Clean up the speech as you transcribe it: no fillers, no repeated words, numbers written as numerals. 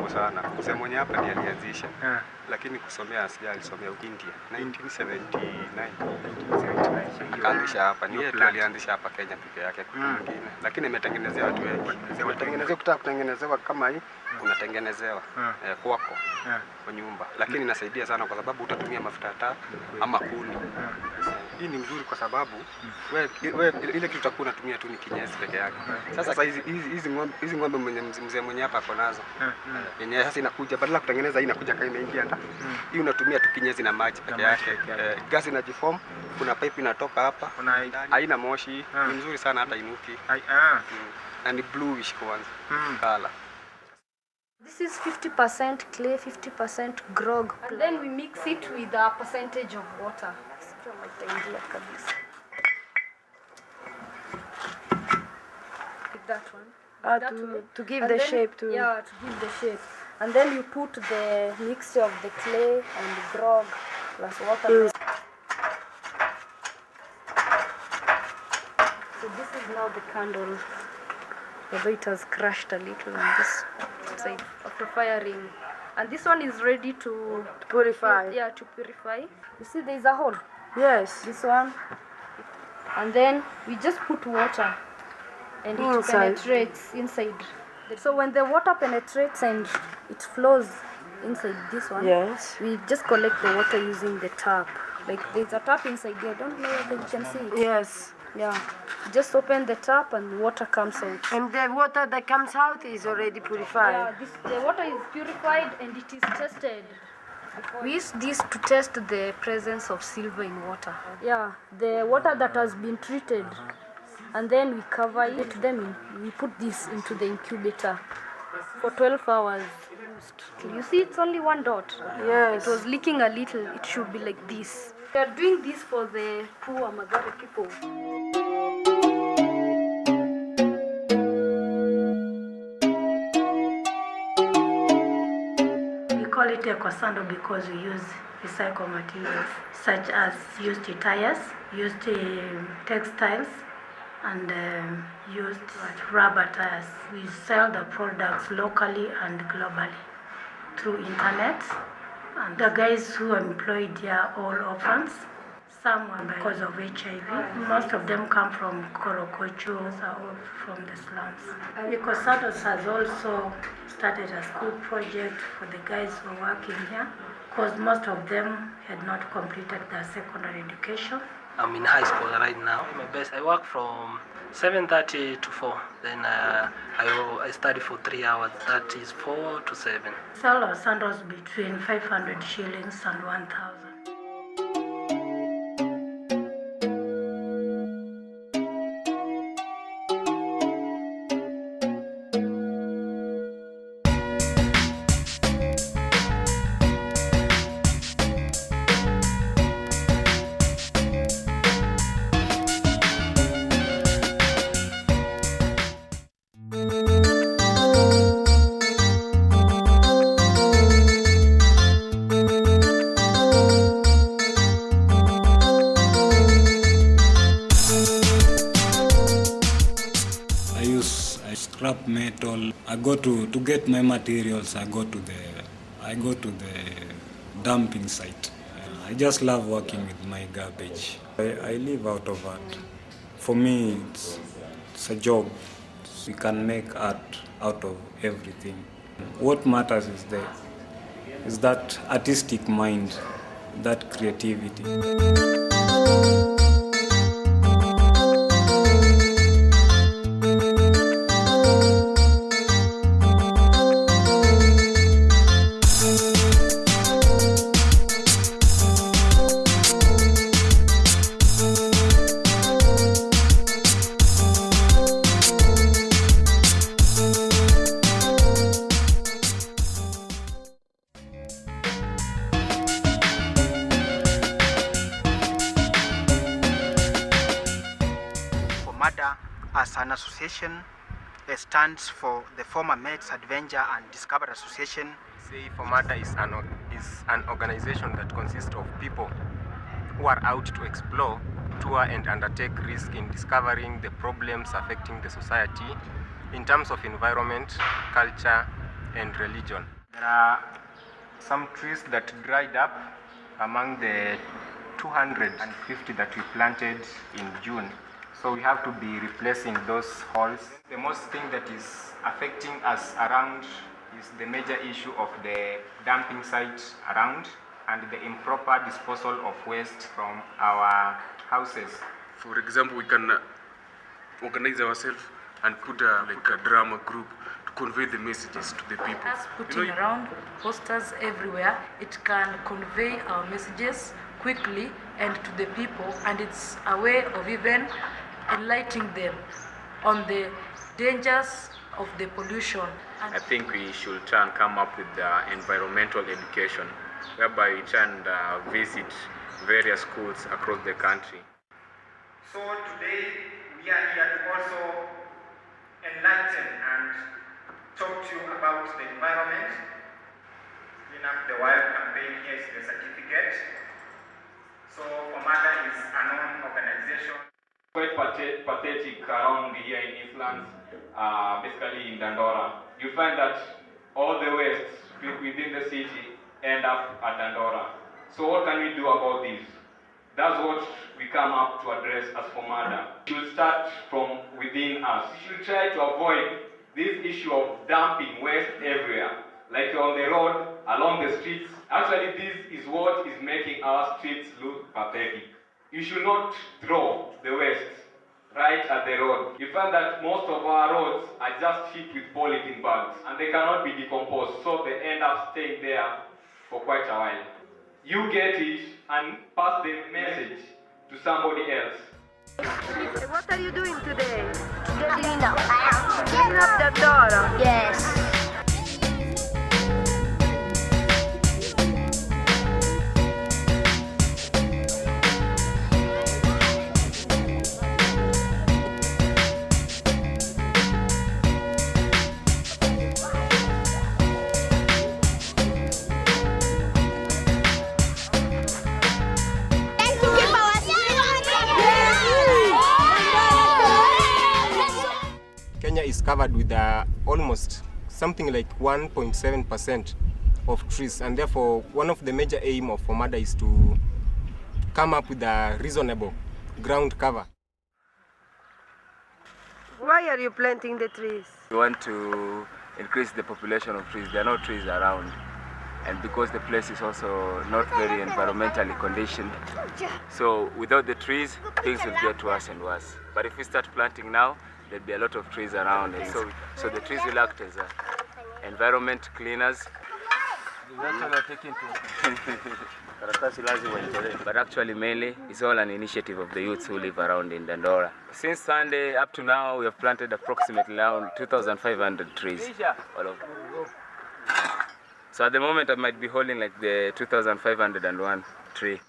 kitambo sana. Mzee mwenye hapa ndiye alianzisha. Lakini kusomea alisomea India 1979. Akaanzisha hapa. Ni yeye alianzisha hapa Kenya peke yake kwa mwingine. Lakini imetengenezea watu wengi. Imetengenezewa kutaka kutengenezewa kama hii, unatengenezewa kwako kwa nyumba. Lakini inasaidia sana kwa sababu utatumia mafuta taa ama kuni. Hii ni mzuri kwa sababu wewe ile kitu utakuwa unatumia tu ni kinyesi peke yake. Sasa hizi ng'ombe mzee mwenye hapa ako nazo. Yenyewe sasa inakuja badala kutengeneza hii inakuja kama imeingia ndani. Hii unatumia tu kinyesi na maji peke yake. Gas inajiform, kuna pipe inatoka hapa. Haina moshi, ni mzuri sana hata inuki. Na ni bluish kwanza. Color. This is 50% clay, 50% grog. And then we mix it with a percentage of water. Like that one. To give the shape to... Yeah, to give the shape. And then you put the mixture of the clay and the grog plus water. So this is now the candle. Although it has crashed a little on this side after firing. And this one is ready to purify. Yeah, to purify. You see there is a hole? Yes. This one. And then we just put water and it penetrates inside. So when the water penetrates and it flows inside this one, yes, we just collect the water using the tap. Like there's a tap inside here. I don't know whether you can see it. Yes. Yeah. Just open the tap and water comes out. And the water that comes out is already purified. Yeah, the water is purified and it is tested. We use this to test the presence of silver in water. Yeah, the water that has been treated. And then we cover it, then we put this into the incubator for 12 hours. You see, it's only one dot. Yes. It was leaking a little. It should be like this. We are doing this for the poor Magari people. We call it eco-sandal because we use recycled materials such as used tires, used textiles, and used rubber tires. We sell the products locally and globally through internet. And the guys who are employed here are all orphans. Some are because of HIV. Most of them come from Korokochos or from the slums. Ecosatos has also started a school project for the guys who are working here because most of them had not completed their secondary education. I'm in high school right now. My best, I work from 7:30 to 4. Then I study for 3 hours. That is 4 to 7. Sell our sandals between 500 shillings and 1,000. Scrap metal. I go to get my materials. I go to the dumping site. I just love working with my garbage. I live out of art. For me, it's a job. We can make art out of everything. What matters is that artistic mind, that creativity. FOMADA as an association stands for the Former Mates Adventure and Discovery Association. FOMADA is an organization that consists of people who are out to explore, tour and undertake risk in discovering the problems affecting the society in terms of environment, culture and religion. There are some trees that dried up among the 250 that we planted in June. So we have to be replacing those holes. The most thing that is affecting us around is the major issue of the dumping site around and the improper disposal of waste from our houses. For example, we can organize ourselves and put like a drama group to convey the messages to the people. Us putting around posters everywhere, it can convey our messages quickly and to the people, and it's a way of even enlightening them on the dangers of the pollution. I think we should try and come up with environmental education, whereby we try and visit various schools across the country. So today we are here to also enlighten and talk to you about the environment. Clean Up the Wild campaign. Here is the certificate. So FOMADA is a non-organization. Quite pathetic around here in Eastlands, basically in Dandora. You find that all the waste within the city end up at Dandora. So what can we do about this? That's what we come up to address as FOMADA. It should start from within us. We should try to avoid this issue of dumping waste everywhere. Like you're on the road, along the streets. Actually, this is what is making our streets look pathetic. You should not throw the waste right at the road. You find that most of our roads are just filled with polythene bags and they cannot be decomposed, so they end up staying there for quite a while. You get it and pass the message to somebody else. What are you doing today? Clean up. Clean up the door. Yes. Kenya is covered with almost something like 1.7% of trees, and therefore one of the major aim of FOMADA is to come up with a reasonable ground cover. Why are you planting the trees? We want to increase the population of trees. There are no trees around, and because the place is also not very environmentally conditioned, so without the trees things will get worse and worse. But if we start planting now, there'll be a lot of trees around, and so the trees will act as environment cleaners. But actually mainly it's all an initiative of the youths who live around in Dandora. Since Sunday up to now we have planted approximately around 2,500 trees all over. So at the moment I might be holding like the 2,501 tree.